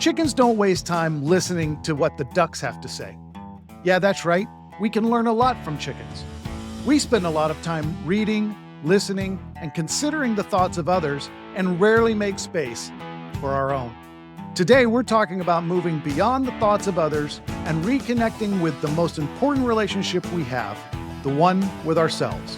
Chickens don't waste time listening to what the ducks have to say. Yeah, that's right. We can learn a lot from chickens. We spend a lot of time reading, listening, and considering the thoughts of others and rarely make space for our own. Today, we're talking about moving beyond the thoughts of others and reconnecting with the most important relationship we have, the one with ourselves.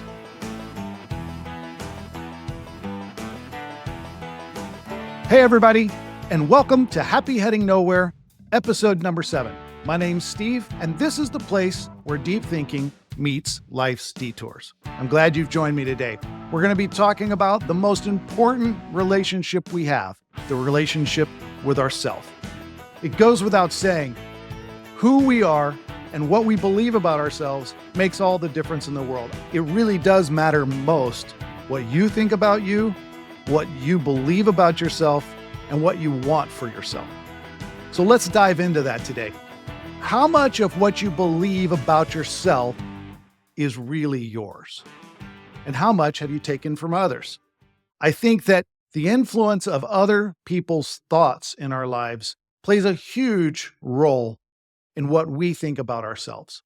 Hey, everybody, and welcome to Happy Heading Nowhere, episode number 7. My name's Steve, and this is the place where deep thinking meets life's detours. I'm glad you've joined me today. We're going to be talking about the most important relationship we have, the relationship with ourselves. It goes without saying, who we are and what we believe about ourselves makes all the difference in the world. It really does matter most what you think about you, what you believe about yourself, and what you want for yourself. So let's dive into that today. How much of what you believe about yourself is really yours? And how much have you taken from others? I think that the influence of other people's thoughts in our lives plays a huge role in what we think about ourselves.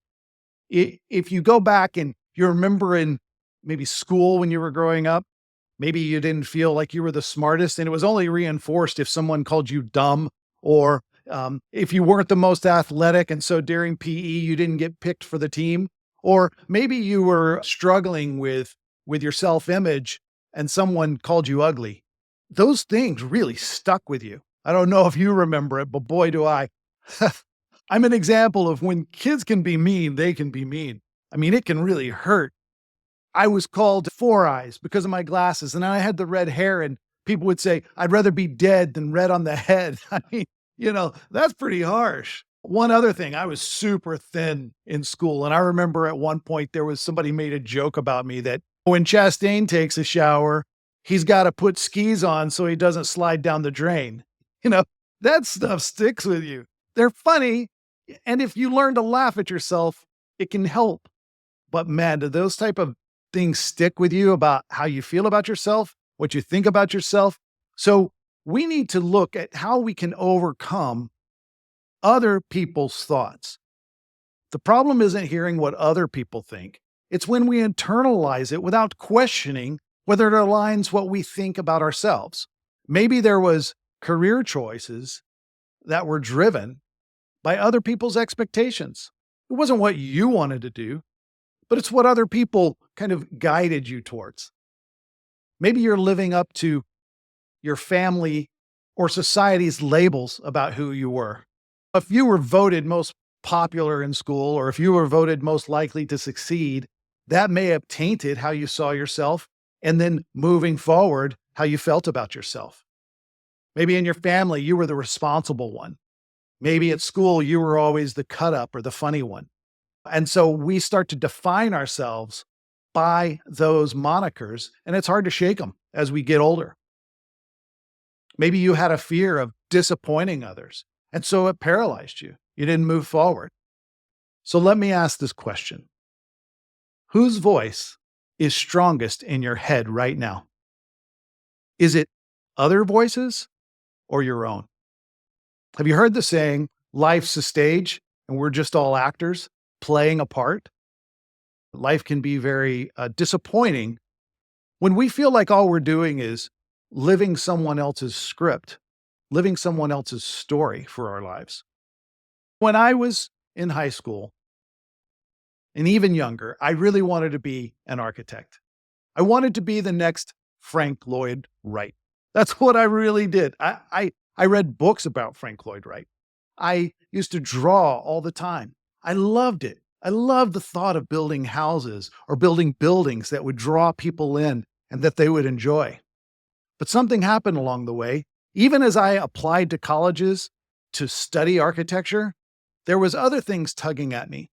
If you go back and you remember in maybe school when you were growing up, maybe you didn't feel like you were the smartest, and it was only reinforced if someone called you dumb, or if you weren't the most athletic, and so during PE you didn't get picked for the team. Or maybe you were struggling with your self-image and someone called you ugly. Those things really stuck with you. I don't know if you remember it, but boy, do I. I'm an example of when kids can be mean, they can be mean. I mean, it can really hurt. I was called Four Eyes because of my glasses, and I had the red hair, and people would say, I'd rather be dead than red on the head. I mean, that's pretty harsh. One other thing, I was super thin in school, and I remember at one point there was somebody made a joke about me that when Chastain takes a shower, he's got to put skis on so he doesn't slide down the drain. That stuff sticks with you. They're funny, and if you learn to laugh at yourself, it can help. But man, do those type of things stick with you about how you feel about yourself, what you think about yourself? So we need to look at how we can overcome other people's thoughts. The problem isn't hearing what other people think. It's when we internalize it without questioning whether it aligns what we think about ourselves. Maybe there was career choices that were driven by other people's expectations. It wasn't what you wanted to do, but it's what other people kind of guided you towards. Maybe you're living up to your family or society's labels about who you were. If you were voted most popular in school, or if you were voted most likely to succeed, that may have tainted how you saw yourself, and then moving forward, how you felt about yourself. Maybe in your family, you were the responsible one. Maybe at school, you were always the cut up or the funny one. And so we start to define ourselves by those monikers, and it's hard to shake them as we get older. Maybe you had a fear of disappointing others, and so it paralyzed you. You didn't move forward. So let me ask this question. Whose voice is strongest in your head right now? Is it other voices or your own? Have you heard the saying, life's a stage and we're just all actors playing a part? Life can be very disappointing when we feel like all we're doing is living someone else's script, living someone else's story for our lives. When I was in high school, and even younger, I really wanted to be an architect. I wanted to be the next Frank Lloyd Wright. That's what I really did. I read books about Frank Lloyd Wright. I used to draw all the time. I loved it. I loved the thought of building houses or building buildings that would draw people in and that they would enjoy. But something happened along the way. Even as I applied to colleges to study architecture, there was other things tugging at me.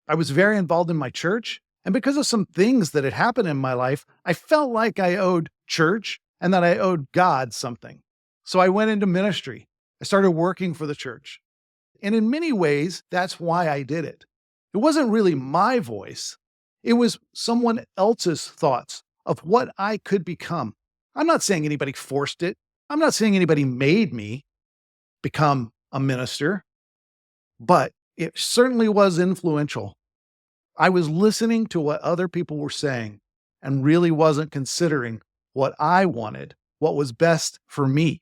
I was very involved in my church, and because of some things that had happened in my life, I felt like I owed church and that I owed God something. So I went into ministry. I started working for the church. And in many ways, that's why I did it. It wasn't really my voice. It was someone else's thoughts of what I could become. I'm not saying anybody forced it. I'm not saying anybody made me. become a minister, but it certainly was influential. I was listening to what other people were saying and really wasn't considering what I wanted, what was best for me.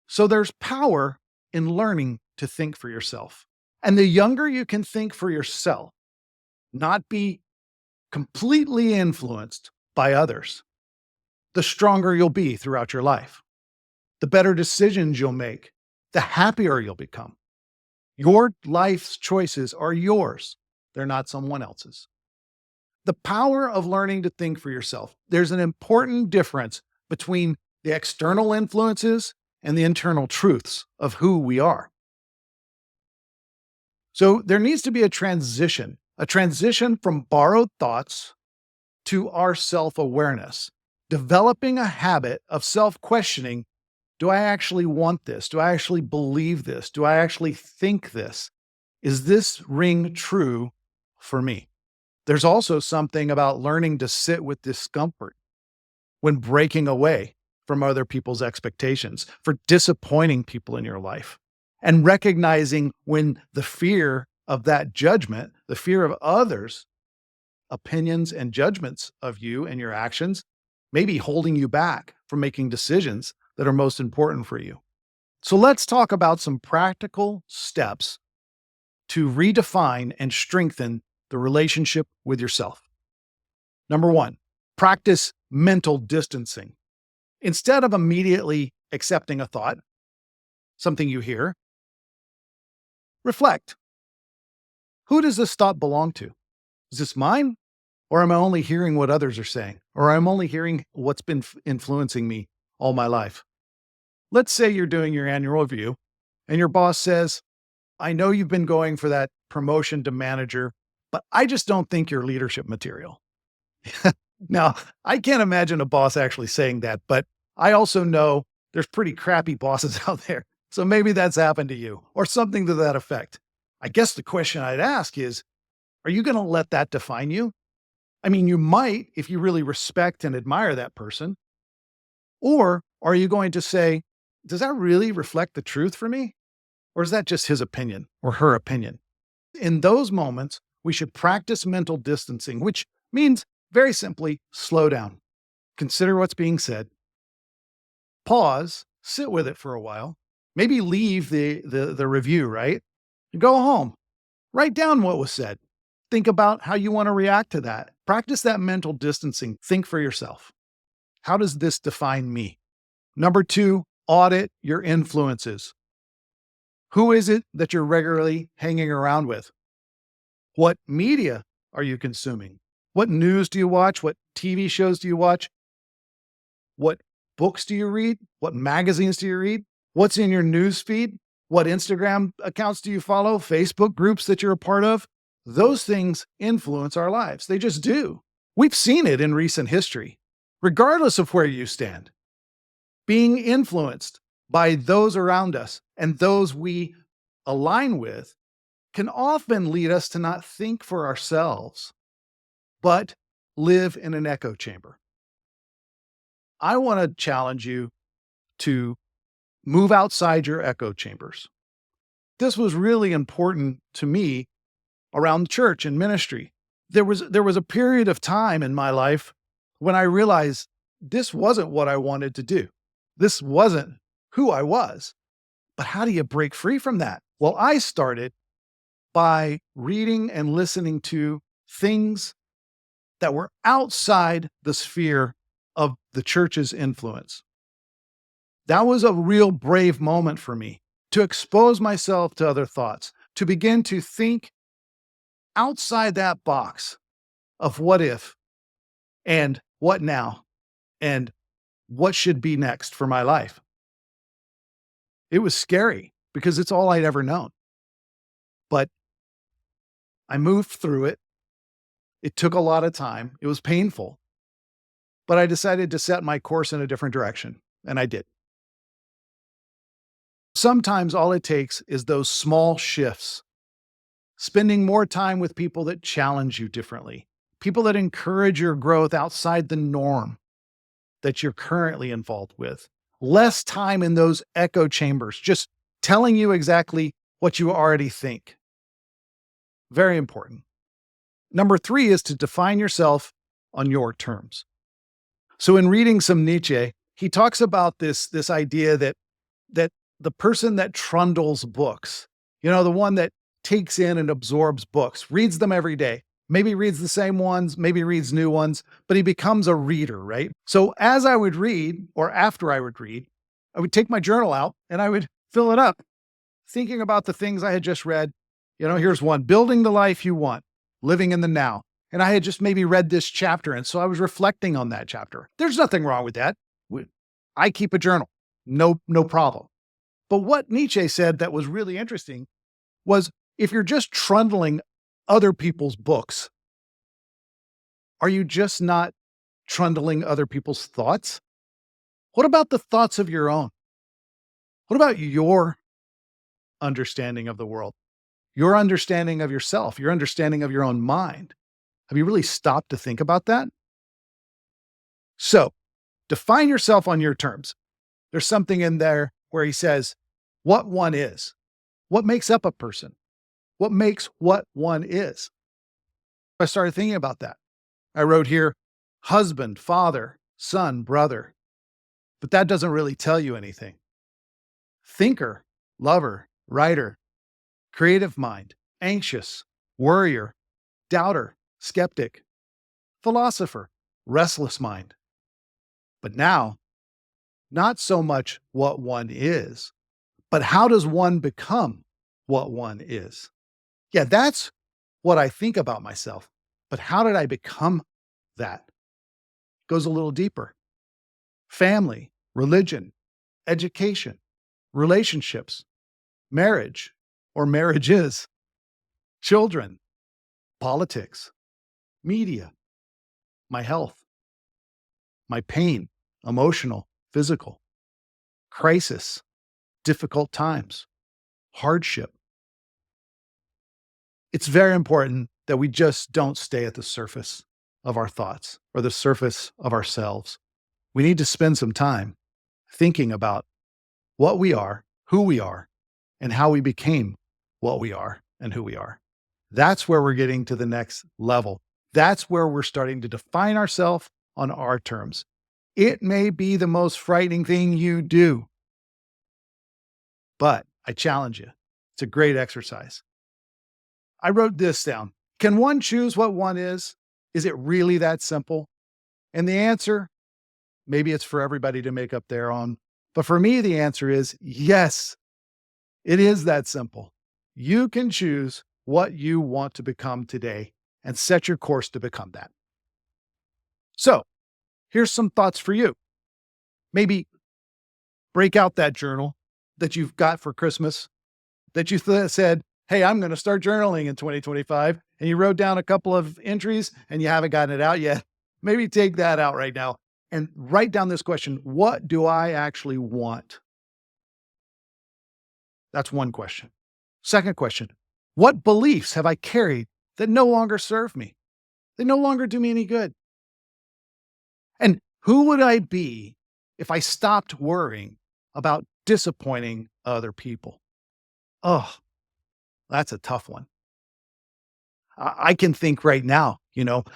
So there's power in learning to think for yourself. And the younger you can think for yourself, not be completely influenced by others, the stronger you'll be throughout your life. The better decisions you'll make, the happier you'll become. Your life's choices are yours, they're not someone else's. The power of learning to think for yourself. There's an important difference between the external influences and the internal truths of who we are. So there needs to be a transition from borrowed thoughts to our self awareness, developing a habit of self questioning. Do I actually want this? Do I actually believe this? Do I actually think this? Is this ring true for me? There's also something about learning to sit with discomfort when breaking away from other people's expectations, for disappointing people in your life, and recognizing when the fear of that judgment, the fear of others' opinions and judgments of you and your actions, may be holding you back from making decisions that are most important for you. So let's talk about some practical steps to redefine and strengthen the relationship with yourself. Number one, practice mental distancing. Instead of immediately accepting a thought, something you hear, reflect. Who does this thought belong to? Is this mine? Or am I only hearing what others are saying? Or I'm only hearing what's been influencing me all my life? Let's say you're doing your annual review and your boss says, I know you've been going for that promotion to manager, but I just don't think you're leadership material. Now, I can't imagine a boss actually saying that, but I also know there's pretty crappy bosses out there. So maybe that's happened to you or something to that effect. I guess the question I'd ask is, are you going to let that define you? I mean, you might if you really respect and admire that person. Or are you going to say, does that really reflect the truth for me? Or is that just his opinion or her opinion? In those moments, we should practice mental distancing, which means very simply slow down, consider what's being said, pause, sit with it for a while, maybe leave the review, right? Go home, write down what was said. Think about how you want to react to that. Practice that mental distancing. Think for yourself. How does this define me? Number two, audit your influences. Who is it that you're regularly hanging around with? What media are you consuming? What news do you watch? What TV shows do you watch? What books do you read? What magazines do you read? What's in your news feed? What Instagram accounts do you follow? Facebook groups that you're a part of? Those things influence our lives. They just do. We've seen it in recent history, regardless of where you stand. Being influenced by those around us and those we align with can often lead us to not think for ourselves, but live in an echo chamber. I want to challenge you to move outside your echo chambers. This was really important to me around church and ministry. There was a period of time in my life when I realized this wasn't what I wanted to do. This wasn't who I was. But how do you break free from that? Well, I started by reading and listening to things that were outside the sphere of the church's influence. That was a real brave moment for me to expose myself to other thoughts, to begin to think outside that box of what if and what now and what should be next for my life. It was scary because it's all I'd ever known. But I moved through it. It took a lot of time. It was painful. But I decided to set my course in a different direction, and I did. Sometimes all it takes is those small shifts, spending more time with people that challenge you differently, people that encourage your growth outside the norm that you're currently involved with, less time in those echo chambers, just telling you exactly what you already think. Very important. Number three is to define yourself on your terms. So in reading some Nietzsche, he talks about this idea that the person that trundles books, the one that takes in and absorbs books, reads them every day, maybe reads the same ones, maybe reads new ones, but he becomes a reader, right? So as I would read, or after I would read, I would take my journal out and I would fill it up, thinking about the things I had just read. Here's one: building the life you want, living in the now. And I had just maybe read this chapter. And so I was reflecting on that chapter. There's nothing wrong with that. I keep a journal. No problem. But what Nietzsche said that was really interesting was, if you're just trundling other people's books, are you just not trundling other people's thoughts? What about the thoughts of your own? What about your understanding of the world, your understanding of yourself, your understanding of your own mind? Have you really stopped to think about that? So, define yourself on your terms. There's something in there where he says what one is, what makes up a person, what makes what one is. I started thinking about that. I wrote here husband, father, son, brother, but that doesn't really tell you anything. Thinker, lover, writer, creative mind, anxious, worrier, doubter, skeptic, philosopher, restless mind. But now, not so much what one is, but how does one become what one is? Yeah, that's what I think about myself. But how did I become that? Goes a little deeper. Family, religion, education, relationships, marriage or marriages, children, politics, media, my health, my pain, emotional, physical, crisis, difficult times, hardship. It's very important that we just don't stay at the surface of our thoughts or the surface of ourselves. We need to spend some time thinking about what we are, who we are, and how we became what we are and who we are. That's where we're getting to the next level. That's where we're starting to define ourselves on our terms. It may be the most frightening thing you do, but I challenge you. It's a great exercise. I wrote this down. Can one choose what one is? Is it really that simple? And the answer, maybe it's for everybody to make up their own. But for me, the answer is yes, it is that simple. You can choose what you want to become today and set your course to become that. So here's some thoughts for you. Maybe break out that journal that you've got for Christmas that you said, hey, I'm going to start journaling in 2025. And you wrote down a couple of entries and you haven't gotten it out yet. Maybe take that out right now and write down this question: what do I actually want? That's one question. Second question: what beliefs have I carried that no longer serve me? They no longer do me any good. And who would I be if I stopped worrying about disappointing other people? Oh, that's a tough one. I can think right now,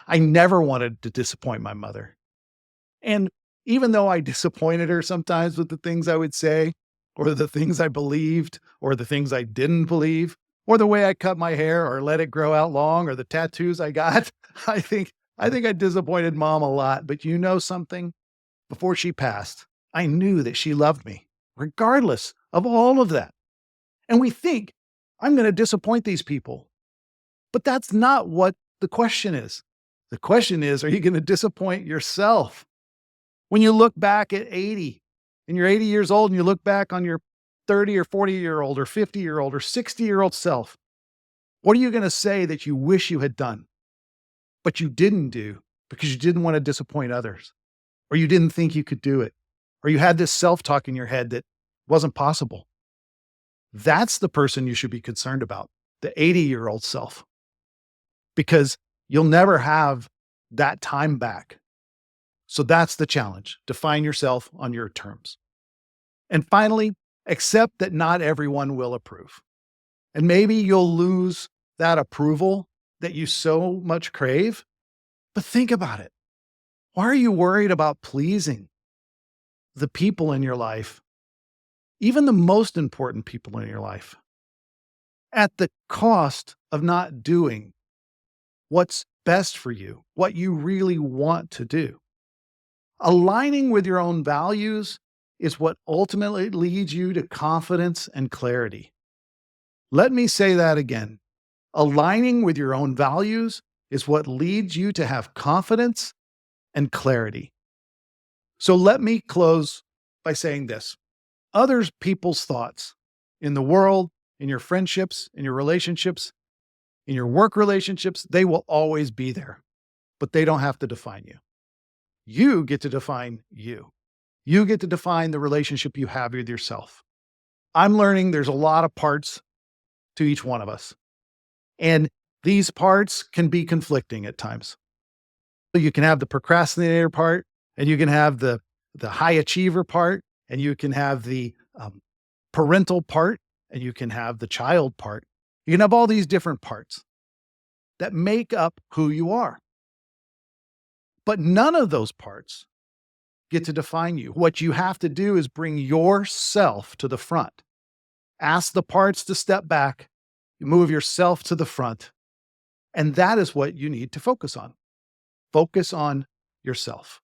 I never wanted to disappoint my mother. And even though I disappointed her sometimes with the things I would say, or the things I believed, or the things I didn't believe, or the way I cut my hair or let it grow out long, or the tattoos I got, I think I disappointed mom a lot. But you know something? Before she passed, I knew that she loved me, regardless of all of that. And we think, I'm going to disappoint these people. But that's not what the question is. The question is, are you going to disappoint yourself? When you look back at 80 and you're 80 years old and you look back on your 30 or 40-year-old or 50-year-old or 60-year-old self, what are you going to say that you wish you had done, but you didn't do because you didn't want to disappoint others, or you didn't think you could do it, or you had this self-talk in your head that wasn't possible? That's the person you should be concerned about, the 80-year-old self, because you'll never have that time back. So that's the challenge. Define yourself on your terms. And finally, Accept that not everyone will approve. And maybe you'll lose that approval that you so much crave. But think about it. Why are you worried about pleasing the people in your life, even the most important people in your life, at the cost of not doing what's best for you, what you really want to do? Aligning with your own values is what ultimately leads you to confidence and clarity. Let me say that again. Aligning with your own values is what leads you to have confidence and clarity. So let me close by saying this. Other people's thoughts in the world, in your friendships, in your relationships, in your work relationships, they will always be there, but they don't have to define you. You get to define you. You get to define the relationship you have with yourself. I'm learning there's a lot of parts to each one of us, and these parts can be conflicting at times. You can have the procrastinator part, and you can have the high achiever part, and you can have the parental part, and you can have the child part. You can have all these different parts that make up who you are. But none of those parts get to define you. What you have to do is bring yourself to the front. Ask the parts to step back, move yourself to the front, and that is what you need to focus on. Focus on yourself.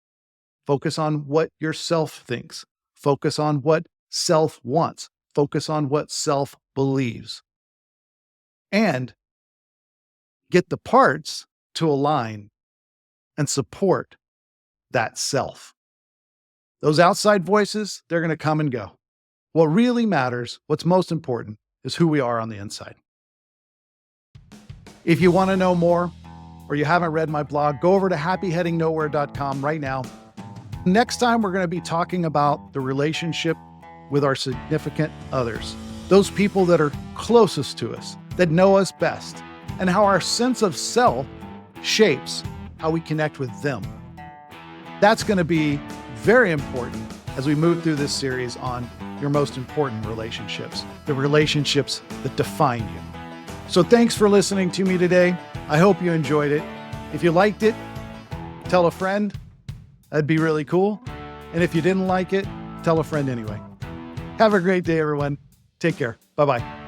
Focus on what yourself thinks. Focus on what self wants. Focus on what self believes. And get the parts to align and support that self. Those outside voices, they're going to come and go. What really matters, what's most important, is who we are on the inside. If you want to know more, or you haven't read my blog, go over to happyheadingnowhere.com right now. Next time, we're going to be talking about the relationship with our significant others, those people that are closest to us, that know us best, and how our sense of self shapes how we connect with them. That's going to be very important as we move through this series on your most important relationships, the relationships that define you. So thanks for listening to me today. I hope you enjoyed it. If you liked it, tell a friend. That'd be really cool. And if you didn't like it, tell a friend anyway. Have a great day, everyone. Take care. Bye-bye.